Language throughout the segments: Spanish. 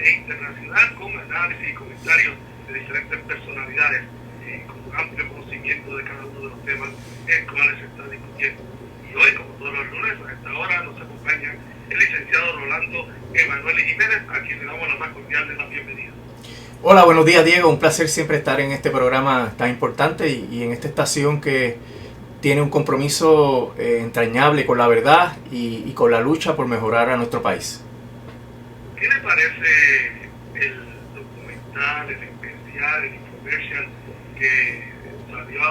e internacional, con análisis y comentarios de diferentes personalidades con un amplio conocimiento de cada uno de los temas en los cuales se está discutiendo. Y hoy, como todos los lunes, a esta hora nos acompaña el licenciado Rolando Emanuel Jiménez, a quien le damos la más cordial de la bienvenida. Hola, buenos días, Diego. Un placer siempre estar en este programa tan importante y en esta estación que tiene un compromiso entrañable con la verdad y con la lucha por mejorar a nuestro país. ¿Qué le parece el documental, el especial, el infomercial que salió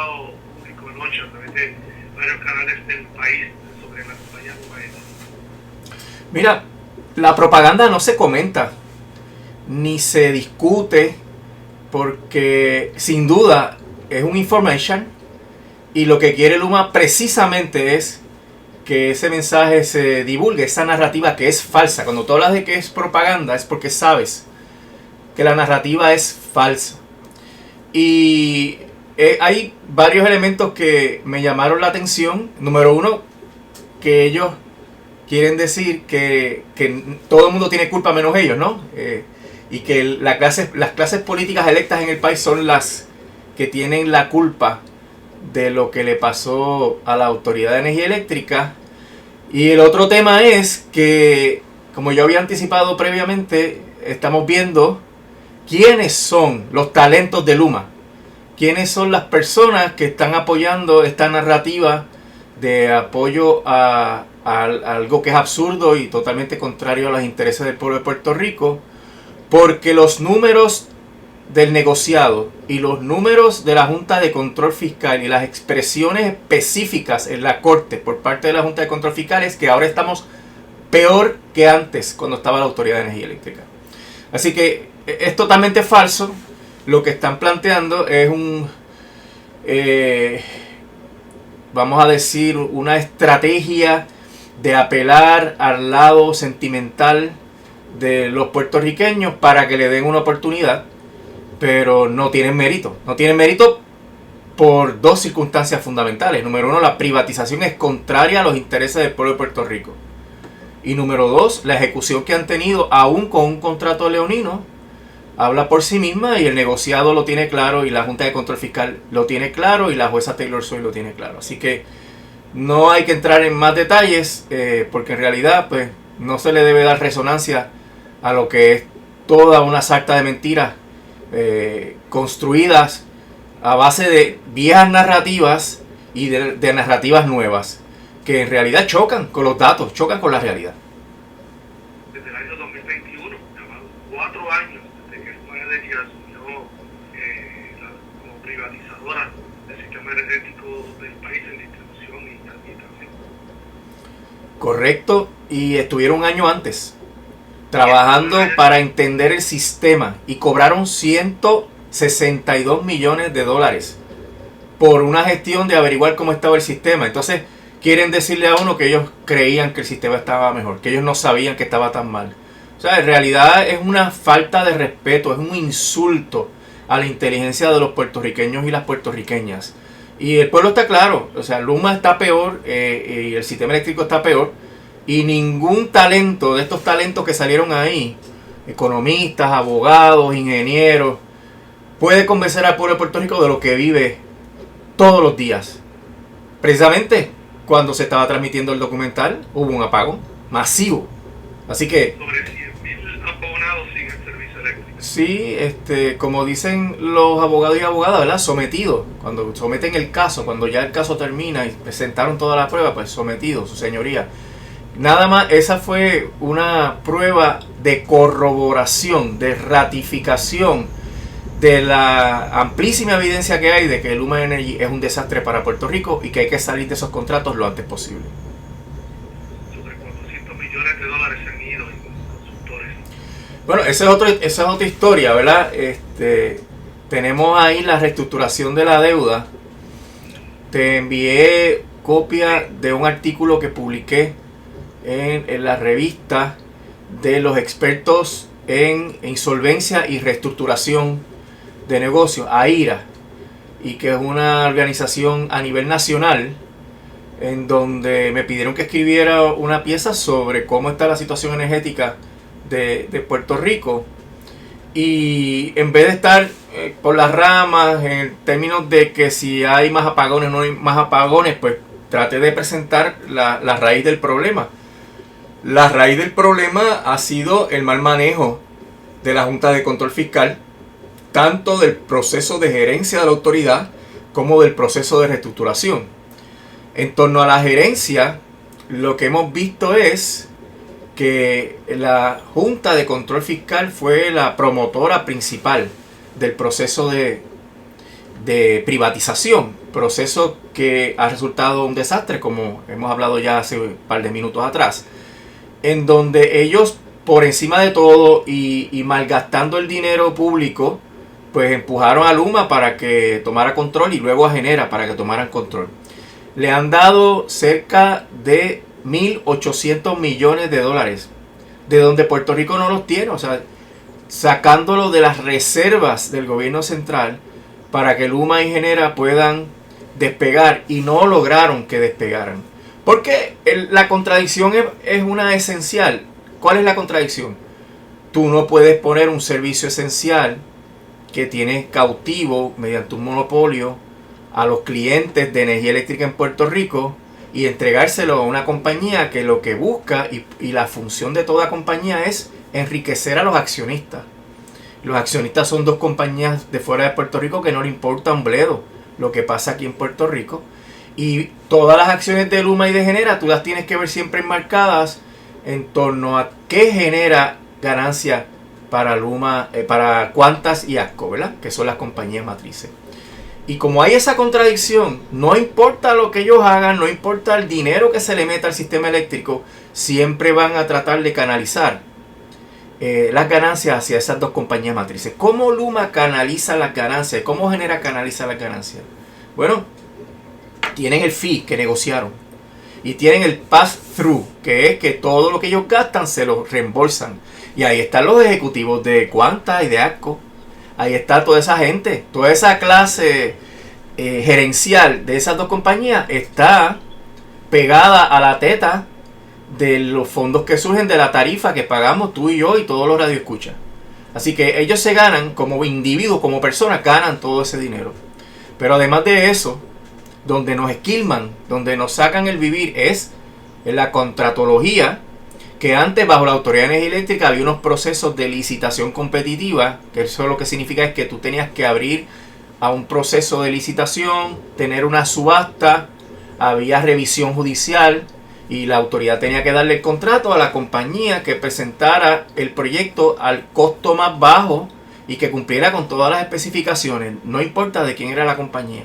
público anoche a través de varios canales del país sobre la compañía Luma Energy? Mira, la propaganda no se comenta ni se discute porque sin duda es un information y lo que quiere Luma precisamente es que ese mensaje se divulgue, esa narrativa que es falsa. Cuando tú hablas de que es propaganda es porque sabes que la narrativa es falsa. Y hay varios elementos que me llamaron la atención. Número uno, que ellos quieren decir que todo el mundo tiene culpa menos ellos, ¿no? Y que las clases políticas electas en el país son las que tienen la culpa de lo que le pasó a la Autoridad de Energía Eléctrica. Y el otro tema es que, como yo había anticipado previamente, estamos viendo quiénes son los talentos de Luma, quiénes son las personas que están apoyando esta narrativa de apoyo a algo que es absurdo y totalmente contrario a los intereses del pueblo de Puerto Rico, porque los números del negociado y los números de la Junta de Control Fiscal y las expresiones específicas en la Corte por parte de la Junta de Control Fiscal es que ahora estamos peor que antes cuando estaba la Autoridad de Energía Eléctrica. Así que es totalmente falso. Lo que están planteando es vamos a decir, una estrategia de apelar al lado sentimental de los puertorriqueños para que le den una oportunidad, pero no tienen mérito. No tienen mérito por dos circunstancias fundamentales. Número uno, la privatización es contraria a los intereses del pueblo de Puerto Rico. Y número dos, la ejecución que han tenido, aún con un contrato leonino, habla por sí misma y el negociado lo tiene claro y la Junta de Control Fiscal lo tiene claro y la jueza Taylor Swain lo tiene claro. Así que no hay que entrar en más detalles porque en realidad pues no se le debe dar resonancia a lo que es toda una sarta de mentiras construidas a base de viejas narrativas y de narrativas nuevas que en realidad chocan con los datos, chocan con la realidad. Desde el año 2021, llamados 4 años desde que Luma Energy asumió como privatizadora del sistema energético del país en distribución y administración. Correcto, y estuvieron un año antes trabajando para entender el sistema y cobraron 162 millones de dólares por una gestión de averiguar cómo estaba el sistema. Entonces quieren decirle a uno que ellos creían que el sistema estaba mejor, que ellos no sabían que estaba tan mal. O sea, en realidad es una falta de respeto, es un insulto a la inteligencia de los puertorriqueños y las puertorriqueñas. Y el pueblo está claro, o sea, Luma está peor y el sistema eléctrico está peor. Y ningún talento de estos talentos que salieron ahí, economistas, abogados, ingenieros, puede convencer al pueblo de Puerto Rico de lo que vive todos los días. Precisamente cuando se estaba transmitiendo el documental hubo un apagón masivo. Así que Sobre 100.000 abonados sin el servicio eléctrico. sí, como dicen los abogados y abogadas, ¿verdad? Sometidos. Cuando someten el caso, cuando ya el caso termina y presentaron toda la prueba, pues sometidos, su señoría. Nada más, esa fue una prueba de corroboración, de ratificación de la amplísima evidencia que hay de que Luma Energy es un desastre para Puerto Rico y que hay que salir de esos contratos lo antes posible. Sobre 400 millones de dólares se han ido en consultores. Bueno, esa es otra historia, ¿verdad? Tenemos ahí la reestructuración de la deuda. Te envié copia de un artículo que publiqué en la revista de los expertos en insolvencia y reestructuración de negocios, AIRA, y que es una organización a nivel nacional en donde me pidieron que escribiera una pieza sobre cómo está la situación energética de Puerto Rico Y en vez de estar por las ramas en términos de que si hay más apagones o no hay más apagones, pues trate de presentar la raíz del problema. La raíz del problema ha sido el mal manejo de la Junta de Control Fiscal, tanto del proceso de gerencia de la autoridad como del proceso de reestructuración. En torno a la gerencia, lo que hemos visto es que la Junta de Control Fiscal fue la promotora principal del proceso de privatización, proceso que ha resultado un desastre, como hemos hablado ya hace un par de minutos atrás, en donde ellos, por encima de todo y malgastando el dinero público, pues empujaron a Luma para que tomara control y luego a Genera para que tomaran control. Le han dado cerca de 1.800 millones de dólares, de donde Puerto Rico no los tiene, o sea, sacándolo de las reservas del gobierno central para que Luma y Genera puedan despegar, y no lograron que despegaran. Porque la contradicción es una esencial. ¿Cuál es la contradicción? Tú no puedes poner un servicio esencial que tienes cautivo mediante un monopolio a los clientes de energía eléctrica en Puerto Rico y entregárselo a una compañía que lo que busca y la función de toda compañía es enriquecer a los accionistas. Los accionistas son dos compañías de fuera de Puerto Rico que no le importa un bledo lo que pasa aquí en Puerto Rico, y todas las acciones de Luma y de Genera tú las tienes que ver siempre enmarcadas en torno a qué genera ganancia para Luma, para Qantas y ASCO, ¿verdad? Que son las compañías matrices. Y como hay esa contradicción, no importa lo que ellos hagan, no importa el dinero que se le meta al sistema eléctrico, siempre van a tratar de canalizar las ganancias hacia esas dos compañías matrices. ¿Cómo Luma canaliza las ganancias? ¿Cómo Genera canaliza las ganancias? Bueno, tienen el fee que negociaron y tienen el pass-through, que es que todo lo que ellos gastan se lo reembolsan. Y ahí están los ejecutivos de Qantas y de ASCO. Ahí está toda esa gente, toda esa clase gerencial de esas dos compañías está pegada a la teta de los fondos que surgen de la tarifa que pagamos tú y yo y todos los radioescuchas. Así que ellos se ganan como individuos, como personas, ganan todo ese dinero. Pero además de eso, donde nos esquilman, donde nos sacan el vivir es en la contratología, que antes bajo la Autoridad de Energía Eléctrica había unos procesos de licitación competitiva, que eso lo que significa es que tú tenías que abrir a un proceso de licitación, tener una subasta, había revisión judicial y la autoridad tenía que darle el contrato a la compañía que presentara el proyecto al costo más bajo y que cumpliera con todas las especificaciones, no importa de quién era la compañía.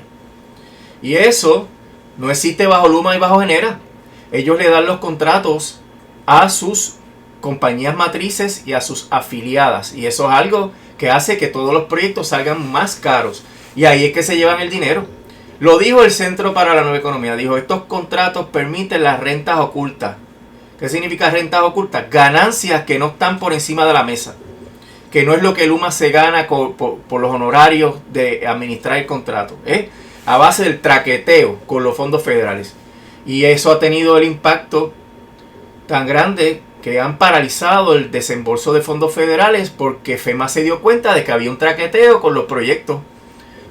Y eso no existe bajo Luma y bajo Genera. Ellos le dan los contratos a sus compañías matrices y a sus afiliadas. Y eso es algo que hace que todos los proyectos salgan más caros. Y ahí es que se llevan el dinero. Lo dijo el Centro para la Nueva Economía. Dijo, estos contratos permiten las rentas ocultas. ¿Qué significa rentas ocultas? Ganancias que no están por encima de la mesa. Que no es lo que Luma se gana por los honorarios de administrar el contrato. A base del traqueteo con los fondos federales. Y eso ha tenido el impacto tan grande que han paralizado el desembolso de fondos federales porque FEMA se dio cuenta de que había un traqueteo con los proyectos.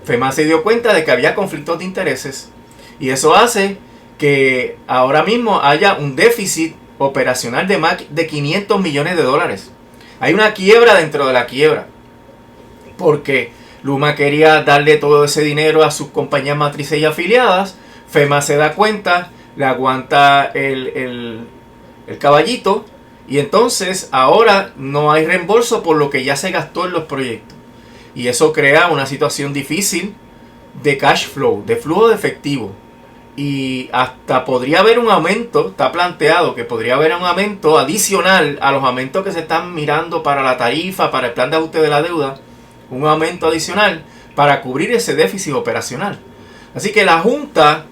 FEMA se dio cuenta de que había conflictos de intereses. Y eso hace que ahora mismo haya un déficit operacional de más de 500 millones de dólares. Hay una quiebra dentro de la quiebra. Porque Luma quería darle todo ese dinero a sus compañías matrices y afiliadas. FEMA se da cuenta, le aguanta el caballito y entonces ahora no hay reembolso por lo que ya se gastó en los proyectos. Y eso crea una situación difícil de cash flow, de flujo de efectivo. Y hasta podría haber un aumento, está planteado que podría haber un aumento adicional a los aumentos que se están mirando para la tarifa, para el plan de ajuste de la deuda. Un aumento adicional para cubrir ese déficit operacional. Así que la Junta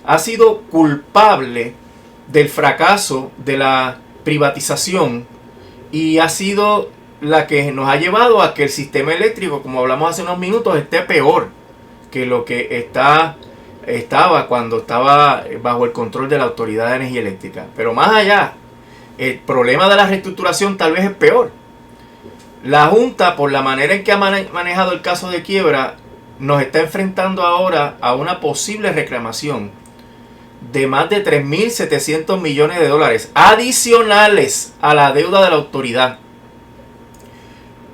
ha sido culpable del fracaso de la privatización y ha sido la que nos ha llevado a que el sistema eléctrico, como hablamos hace unos minutos, esté peor que lo que estaba cuando estaba bajo el control de la Autoridad de Energía Eléctrica. Pero más allá, el problema de la reestructuración tal vez es peor. La Junta, por la manera en que ha manejado el caso de quiebra, nos está enfrentando ahora a una posible reclamación de más de 3.700 millones de dólares adicionales a la deuda de la autoridad.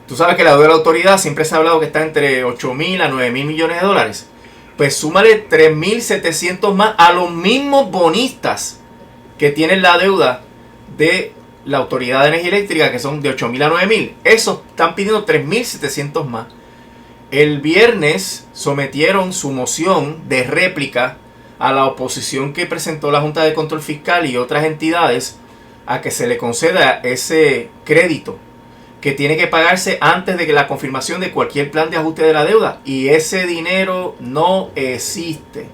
Tú sabes que la deuda de la autoridad siempre se ha hablado que está entre 8.000 a 9.000 millones de dólares. Pues súmale 3.700 más a los mismos bonistas que tienen la deuda de la Autoridad de Energía Eléctrica, que son de 8.000 a 9.000. Esos están pidiendo 3.700 más. El viernes sometieron su moción de réplica a la oposición que presentó la Junta de Control Fiscal y otras entidades a que se le conceda ese crédito que tiene que pagarse antes de que la confirmación de cualquier plan de ajuste de la deuda, y ese dinero no existe.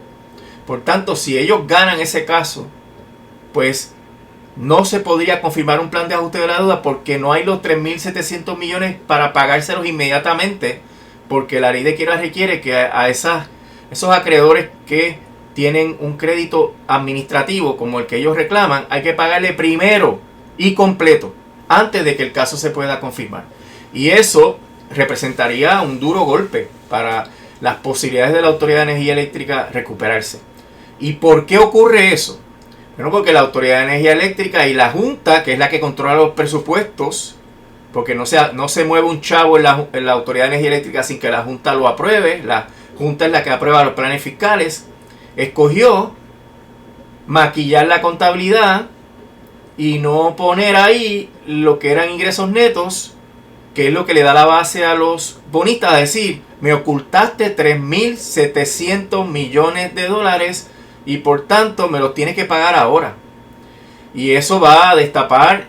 Por tanto, si ellos ganan ese caso, pues no se podría confirmar un plan de ajuste de la deuda porque no hay los 3.700 millones para pagárselos inmediatamente, porque la ley de quiebra requiere que a esos acreedores que tienen un crédito administrativo como el que ellos reclaman, hay que pagarle primero y completo antes de que el caso se pueda confirmar. Y eso representaría un duro golpe para las posibilidades de la Autoridad de Energía Eléctrica recuperarse. ¿Y por qué ocurre eso? Bueno, porque la Autoridad de Energía Eléctrica y la Junta, que es la que controla los presupuestos, porque no se mueve un chavo en la Autoridad de Energía Eléctrica sin que la Junta lo apruebe, la Junta es la que aprueba los planes fiscales, escogió maquillar la contabilidad y no poner ahí lo que eran ingresos netos, que es lo que le da la base a los bonistas, es decir, me ocultaste 3.700 millones de dólares y por tanto me los tienes que pagar ahora. Y eso va a destapar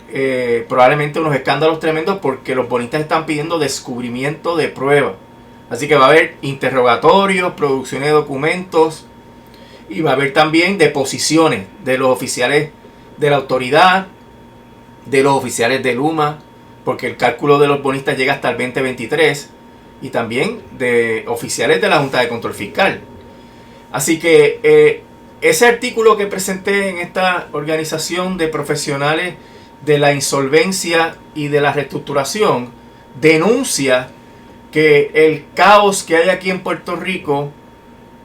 probablemente unos escándalos tremendos porque los bonistas están pidiendo descubrimiento de prueba. Así que va a haber interrogatorios, producción de documentos y va a haber también deposiciones de los oficiales de la autoridad, de los oficiales de Luma, porque el cálculo de los bonistas llega hasta el 2023, y también de oficiales de la Junta de Control Fiscal. Así que ese artículo que presenté en esta organización de profesionales de la insolvencia y de la reestructuración denuncia que el caos que hay aquí en Puerto Rico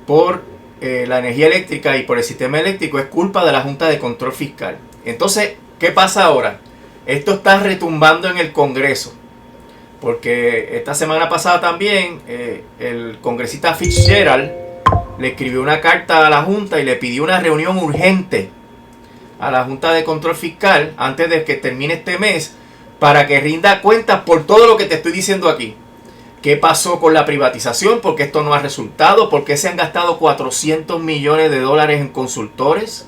por la energía eléctrica y por el sistema eléctrico es culpa de la Junta de Control Fiscal. Entonces, ¿qué pasa ahora? Esto está retumbando en el Congreso, porque esta semana pasada también el congresista Fitzgerald le escribió una carta a la Junta y le pidió una reunión urgente a la Junta de Control Fiscal antes de que termine este mes para que rinda cuentas por todo lo que te estoy diciendo aquí. ¿Qué pasó con la privatización? ¿Por qué esto no ha resultado? ¿Por qué se han gastado 400 millones de dólares en consultores?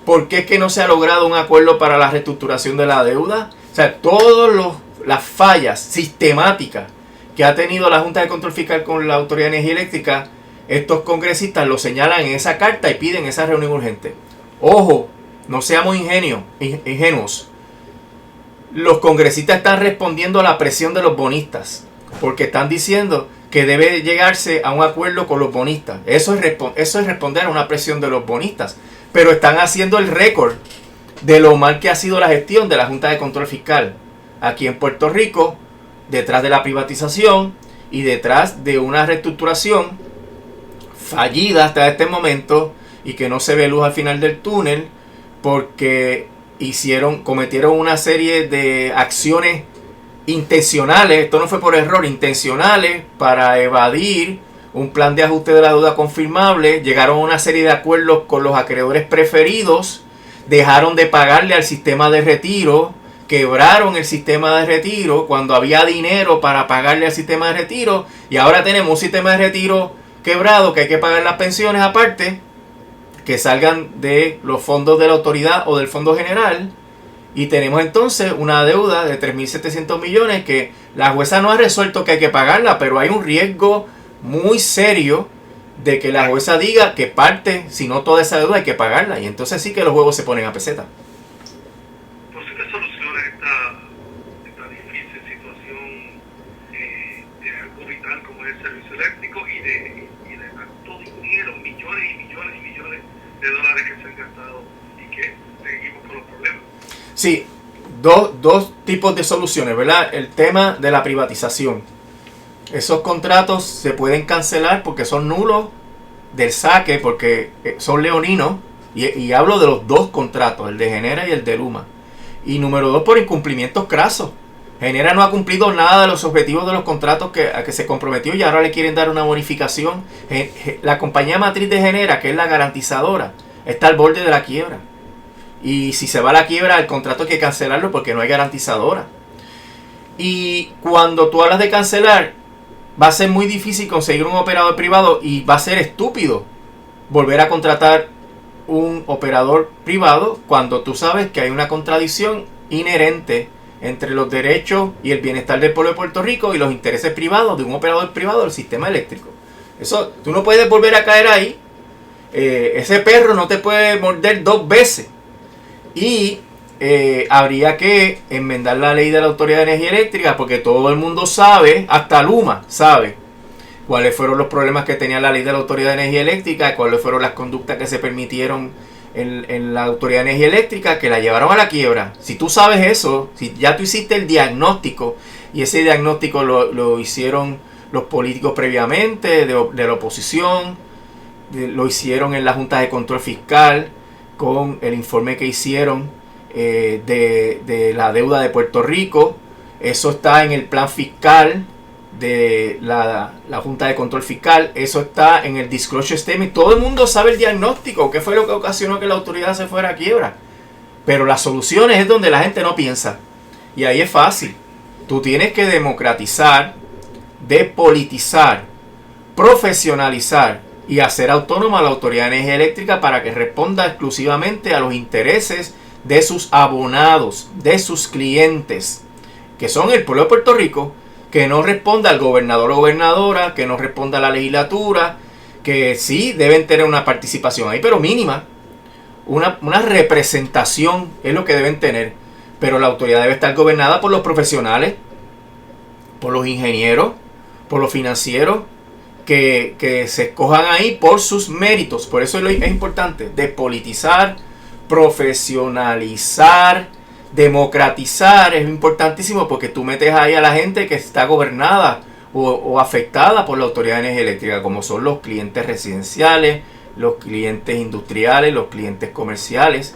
¿Por qué es que no se ha logrado un acuerdo para la reestructuración de la deuda? O sea, todas las fallas sistemáticas que ha tenido la Junta de Control Fiscal con la Autoridad de Energía Eléctrica, estos congresistas lo señalan en esa carta y piden esa reunión urgente. Ojo, no seamos ingenuos. Los congresistas están respondiendo a la presión de los bonistas, porque están diciendo que debe llegarse a un acuerdo con los bonistas. Eso es responder a una presión de los bonistas. Pero están haciendo el récord de lo mal que ha sido la gestión de la Junta de Control Fiscal aquí en Puerto Rico, detrás de la privatización y detrás de una reestructuración fallida hasta este momento y que no se ve luz al final del túnel porque cometieron una serie de acciones intencionales, esto no fue por error, intencionales para evadir un plan de ajuste de la deuda confirmable, llegaron a una serie de acuerdos con los acreedores preferidos, dejaron de pagarle al sistema de retiro, quebraron el sistema de retiro cuando había dinero para pagarle al sistema de retiro y ahora tenemos un sistema de retiro quebrado que hay que pagar las pensiones aparte, que salgan de los fondos de la autoridad o del fondo general. Y tenemos entonces una deuda de 3.700 millones que la jueza no ha resuelto que hay que pagarla, pero hay un riesgo muy serio de que la jueza diga que parte, si no toda esa deuda, hay que pagarla. Y entonces sí que los juegos se ponen a peseta. ¿Posibles soluciones a esta difícil situación de algo vital como es el servicio eléctrico y de tanto dinero, millones y millones y millones de dólares que se han gastado y que seguimos con los problemas? Sí, dos tipos de soluciones, ¿verdad? El tema de la privatización. Esos contratos se pueden cancelar porque son nulos del saque, porque son leoninos. Y hablo de los dos contratos, el de Genera y el de Luma. Y número 2, por incumplimientos crasos. Genera no ha cumplido nada de los objetivos de los contratos a que se comprometió y ahora le quieren dar una bonificación. La compañía matriz de Genera, que es la garantizadora, está al borde de la quiebra. Y si se va a la quiebra, el contrato hay que cancelarlo porque no hay garantizadora. Y cuando tú hablas de cancelar, va a ser muy difícil conseguir un operador privado y va a ser estúpido volver a contratar un operador privado cuando tú sabes que hay una contradicción inherente entre los derechos y el bienestar del pueblo de Puerto Rico y los intereses privados de un operador privado del sistema eléctrico. Eso, tú no puedes volver a caer ahí. Ese perro no te puede morder 2 veces. Y habría que enmendar la ley de la Autoridad de Energía Eléctrica porque todo el mundo sabe, hasta Luma sabe, cuáles fueron los problemas que tenía la ley de la Autoridad de Energía Eléctrica, cuáles fueron las conductas que se permitieron en la Autoridad de Energía Eléctrica que la llevaron a la quiebra. Si tú sabes eso, si ya tú hiciste el diagnóstico, y ese diagnóstico lo hicieron los políticos previamente, de la oposición, lo hicieron en la Junta de Control Fiscal, con el informe que hicieron de la deuda de Puerto Rico, eso está en el plan fiscal de la Junta de Control Fiscal, eso está en el Disclosure Statement. Todo el mundo sabe el diagnóstico, qué fue lo que ocasionó que la autoridad se fuera a quiebra. Pero las soluciones es donde la gente no piensa. Y ahí es fácil. Tú tienes que democratizar, depolitizar, profesionalizar y hacer autónoma a la Autoridad de Energía Eléctrica para que responda exclusivamente a los intereses de sus abonados, de sus clientes, que son el pueblo de Puerto Rico, que no responda al gobernador o gobernadora, que no responda a la legislatura, que sí deben tener una participación ahí, pero mínima. Una representación es lo que deben tener, pero la autoridad debe estar gobernada por los profesionales, por los ingenieros, por los financieros, que se escojan ahí por sus méritos. Por eso es importante despolitizar, profesionalizar, democratizar. Es importantísimo porque tú metes ahí a la gente que está gobernada o afectada por la Autoridad de Energía Eléctrica, como son los clientes residenciales, los clientes industriales, los clientes comerciales,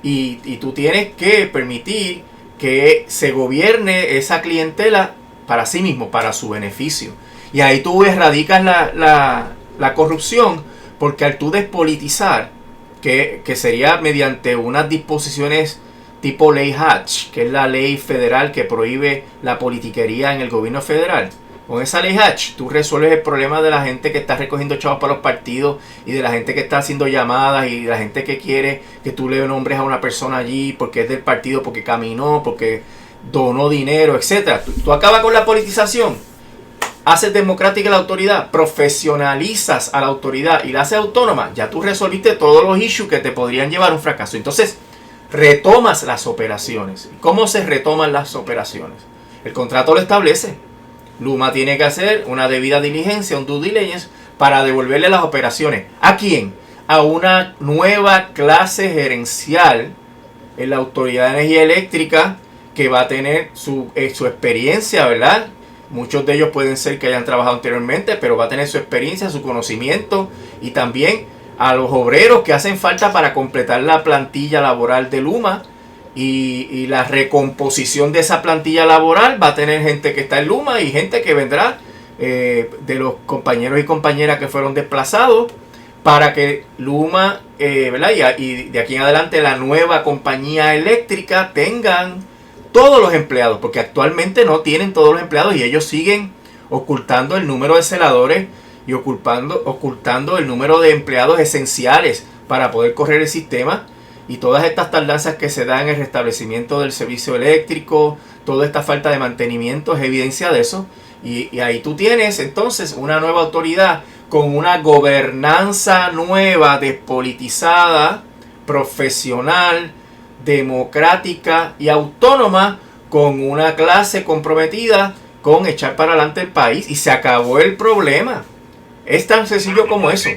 y tú tienes que permitir que se gobierne esa clientela para sí mismo, para su beneficio. Y ahí tú erradicas la corrupción, porque al tú despolitizar, que sería mediante unas disposiciones tipo ley Hatch, que es la ley federal que prohíbe la politiquería en el gobierno federal. Con esa ley Hatch, tú resuelves el problema de la gente que está recogiendo chavos para los partidos y de la gente que está haciendo llamadas y de la gente que quiere que tú le nombres a una persona allí porque es del partido, porque caminó, porque donó dinero, etc. Tú acabas con la politización, haces democrática la autoridad, profesionalizas a la autoridad y la haces autónoma, ya tú resolviste todos los issues que te podrían llevar a un fracaso. Entonces, retomas las operaciones. ¿Cómo se retoman las operaciones? El contrato lo establece. Luma tiene que hacer una debida diligencia, un due diligence, para devolverle las operaciones. ¿A quién? A una nueva clase gerencial en la Autoridad de Energía Eléctrica que va a tener su experiencia, ¿verdad? Muchos de ellos pueden ser que hayan trabajado anteriormente, pero va a tener su experiencia, su conocimiento, y también a los obreros que hacen falta para completar la plantilla laboral de Luma, y la recomposición de esa plantilla laboral va a tener gente que está en Luma y gente que vendrá de los compañeros y compañeras que fueron desplazados para que Luma, ¿verdad? Y de aquí en adelante la nueva compañía eléctrica tengan todos los empleados, porque actualmente no tienen todos los empleados y ellos siguen ocultando el número de celadores y ocultando el número de empleados esenciales para poder correr el sistema. Y todas estas tardanzas que se dan en el restablecimiento del servicio eléctrico, toda esta falta de mantenimiento es evidencia de eso. Y ahí tú tienes entonces una nueva autoridad con una gobernanza nueva, despolitizada, profesional, democrática y autónoma, con una clase comprometida con echar para adelante el país. Y se acabó el problema. Es tan sencillo como eso.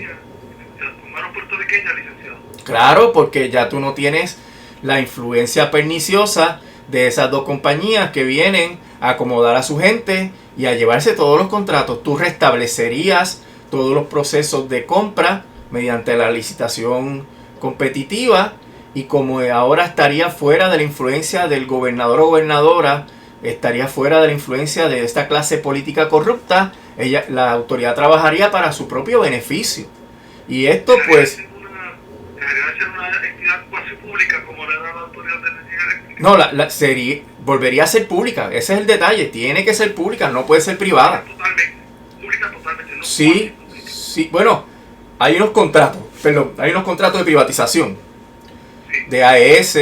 Claro, porque ya tú no tienes la influencia perniciosa de esas dos compañías que vienen a acomodar a su gente y a llevarse todos los contratos. Tú restablecerías todos los procesos de compra mediante la licitación competitiva, y como ahora estaría fuera de la influencia del gobernador o gobernadora, estaría fuera de la influencia de esta clase política corrupta, la autoridad trabajaría para su propio beneficio. Y esto pues... ¿Debería ser una entidad cuasi pública como le da la autoridad de energía eléctrica? No, volvería a ser pública. Ese es el detalle. Tiene que ser pública, no puede ser privada. Totalmente. Pública totalmente. No sí, sí. Bueno, hay unos contratos de privatización. Sí. De AES,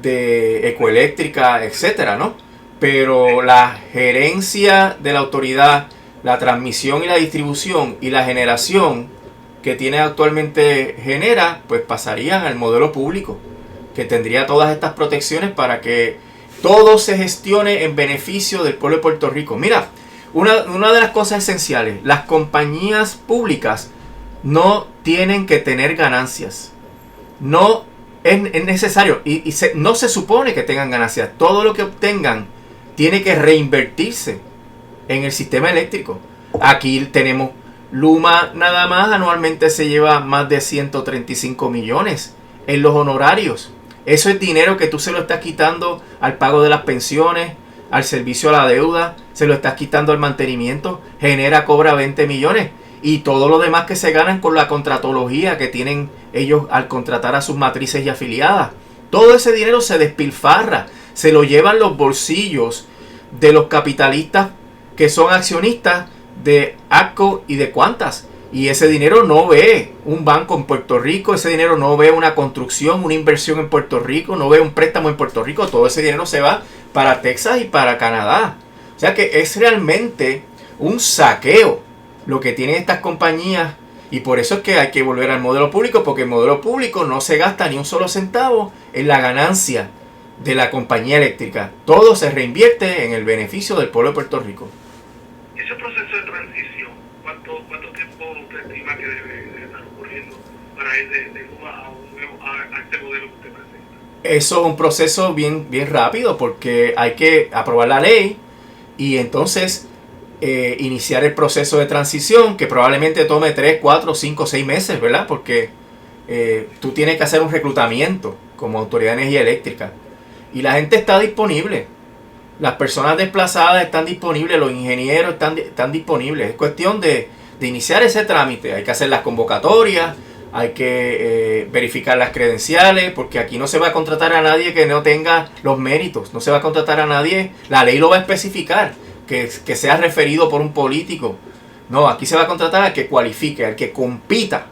de Ecoeléctrica, etcétera, ¿no? Pero sí, la gerencia de la autoridad, la transmisión y la distribución y la generación que tiene actualmente Genera, pues pasarían al modelo público, que tendría todas estas protecciones para que todo se gestione en beneficio del pueblo de Puerto Rico. Mira, una de las cosas esenciales, las compañías públicas no tienen que tener ganancias. No es necesario no se supone que tengan ganancias. Todo lo que obtengan tiene que reinvertirse en el sistema eléctrico. Aquí tenemos Luma, nada más anualmente se lleva más de 135 millones en los honorarios. Eso es dinero que tú se lo estás quitando al pago de las pensiones, al servicio a la deuda, se lo estás quitando al mantenimiento. Genera, cobra 20 millones. Y todo lo demás que se ganan con la contratología que tienen ellos al contratar a sus matrices y afiliadas. Todo ese dinero se despilfarra, se lo llevan los bolsillos de los capitalistas que son accionistas de ATCO y de Qantas. Y ese dinero no ve un banco en Puerto Rico, ese dinero no ve una construcción, una inversión en Puerto Rico, no ve un préstamo en Puerto Rico. Todo ese dinero se va para Texas y para Canadá. O sea que es realmente un saqueo lo que tienen estas compañías, y por eso es que hay que volver al modelo público, porque el modelo público no se gasta ni un solo centavo en la ganancia de la compañía eléctrica. Todo se reinvierte en el beneficio del pueblo de Puerto Rico. Ese proceso de transición, ¿cuánto tiempo usted estima que debe estar ocurriendo para ir de Luma a este modelo que usted presenta? Eso es un proceso bien rápido, porque hay que aprobar la ley y entonces iniciar el proceso de transición, que probablemente tome 3, 4, 5, 6 meses, ¿verdad? Porque tú tienes que hacer un reclutamiento como Autoridad de Energía Eléctrica. Y la gente está disponible. Las personas desplazadas están disponibles, los ingenieros están disponibles. Es cuestión de iniciar ese trámite. Hay que hacer las convocatorias, hay que verificar las credenciales, porque aquí no se va a contratar a nadie que no tenga los méritos. No se va a contratar a nadie, la ley lo va a especificar, que sea referido por un político. No, aquí se va a contratar al que cualifique, al que compita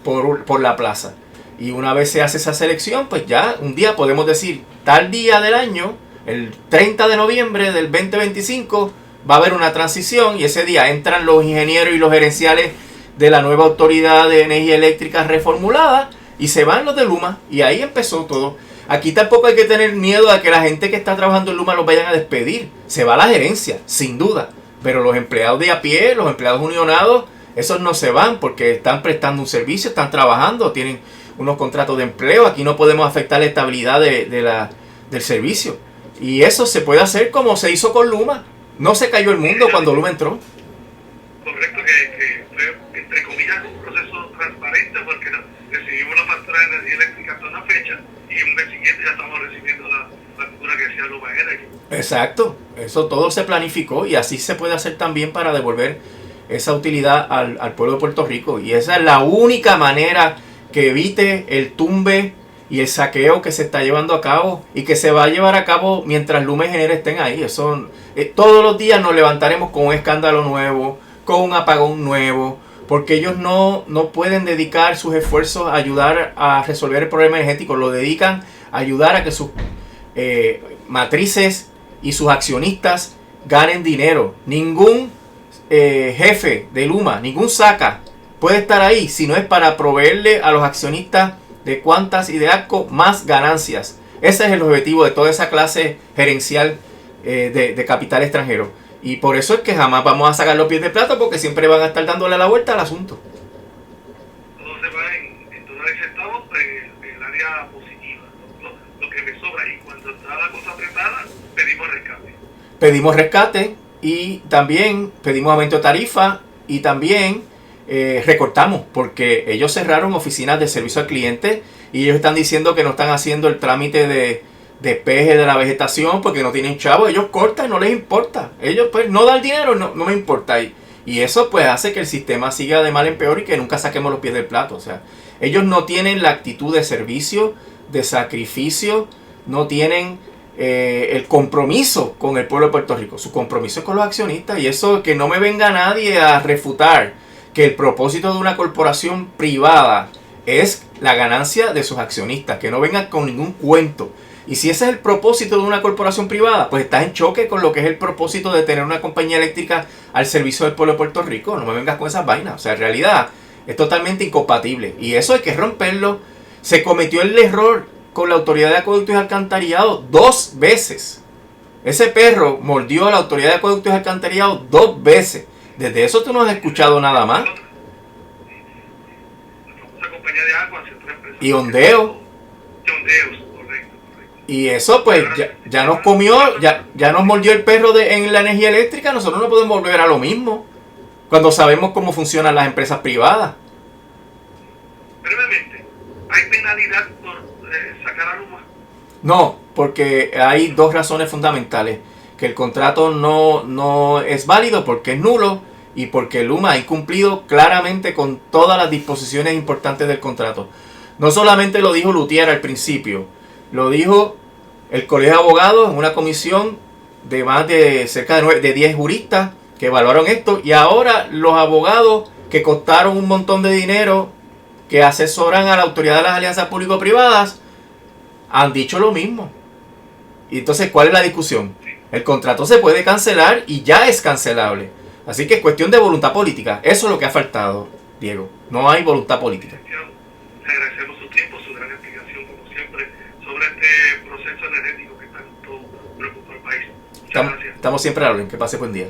por la plaza. Y una vez se hace esa selección, pues ya un día podemos decir, tal día del año, el 30 de noviembre del 2025, va a haber una transición, y ese día entran los ingenieros y los gerenciales de la nueva Autoridad de Energía Eléctrica reformulada, y se van los de Luma, y ahí empezó todo. Aquí tampoco hay que tener miedo a que la gente que está trabajando en Luma los vayan a despedir. Se va la gerencia, sin duda. Pero los empleados de a pie, los empleados unionados, esos no se van porque están prestando un servicio, están trabajando, tienen unos contratos de empleo. Aquí no podemos afectar la estabilidad del servicio. Y eso se puede hacer como se hizo con Luma. No se cayó el mundo cuando Luma entró. Correcto, que fue, entre comillas, un proceso transparente, porque recibimos la factura de energía eléctrica hasta una fecha, y un mes siguiente ya estamos recibiendo la factura que decía Luma Energy. Exacto, eso todo se planificó, y así se puede hacer también para devolver esa utilidad al pueblo de Puerto Rico. Y esa es la única manera que evite el tumbe y el saqueo que se está llevando a cabo, y que se va a llevar a cabo mientras Luma y Genera estén ahí. Eso, todos los días nos levantaremos con un escándalo nuevo, con un apagón nuevo, porque ellos no pueden dedicar sus esfuerzos a ayudar a resolver el problema energético. Lo dedican a ayudar a que sus matrices y sus accionistas ganen dinero. Ningún jefe de Luma, ningún SACA puede estar ahí si no es para proveerle a los accionistas de Qantas y de ATCO más ganancias. Ese es el objetivo de toda esa clase gerencial de capital extranjero. Y por eso es que jamás vamos a sacar los pies de plato, porque siempre van a estar dándole la vuelta al asunto. Todo se va en dólares centavos en el área positiva, lo que me sobra. Y cuando está la cosa Pedimos rescate y también pedimos aumento de tarifa y también recortamos porque ellos cerraron oficinas de servicio al cliente y ellos están diciendo que no están haciendo el trámite de despeje de la vegetación porque no tienen chavo. Ellos cortan, no les importa. Ellos pues no dan dinero, no me importa. Y eso pues hace que el sistema siga de mal en peor y que nunca saquemos los pies del plato. O sea, ellos no tienen la actitud de servicio, de sacrificio, no tienen el compromiso con el pueblo de Puerto Rico. Su compromiso es con los accionistas y eso que no me venga nadie a refutar que el propósito de una corporación privada es la ganancia de sus accionistas, que no vengan con ningún cuento. Y si ese es el propósito de una corporación privada, pues estás en choque con lo que es el propósito de tener una compañía eléctrica al servicio del pueblo de Puerto Rico. No me vengas con esas vainas. O sea, en realidad es totalmente incompatible. Y eso hay que romperlo. Se cometió el error con la Autoridad de Acueductos y Alcantarillado 2 veces. Ese perro mordió a la Autoridad de Acueductos y Alcantarillado 2 veces. Desde eso tú no has escuchado nada más. Y ondeo. Y eso pues ya nos comió, ya nos mordió el perro en la energía eléctrica. Nosotros no podemos volver a lo mismo cuando sabemos cómo funcionan las empresas privadas. Brevemente, ¿hay penalidad por sacar a Luma? No, porque hay 2 razones fundamentales. Que el contrato no es válido porque es nulo y porque Luma ha incumplido claramente con todas las disposiciones importantes del contrato. No solamente lo dijo Lutier al principio, lo dijo el Colegio de Abogados en una comisión de más de cerca de 10 juristas que evaluaron esto, y ahora los abogados que costaron un montón de dinero, que asesoran a la Autoridad de las Alianzas Público-Privadas, han dicho lo mismo. Y entonces, ¿cuál es la discusión? El contrato se puede cancelar y ya es cancelable. Así que es cuestión de voluntad política. Eso es lo que ha faltado, Diego. No hay voluntad política. Le agradecemos su tiempo, su gran explicación, como siempre, sobre este proceso energético que tanto preocupa al país. Muchas gracias. Estamos siempre a la orden. Que pase buen día.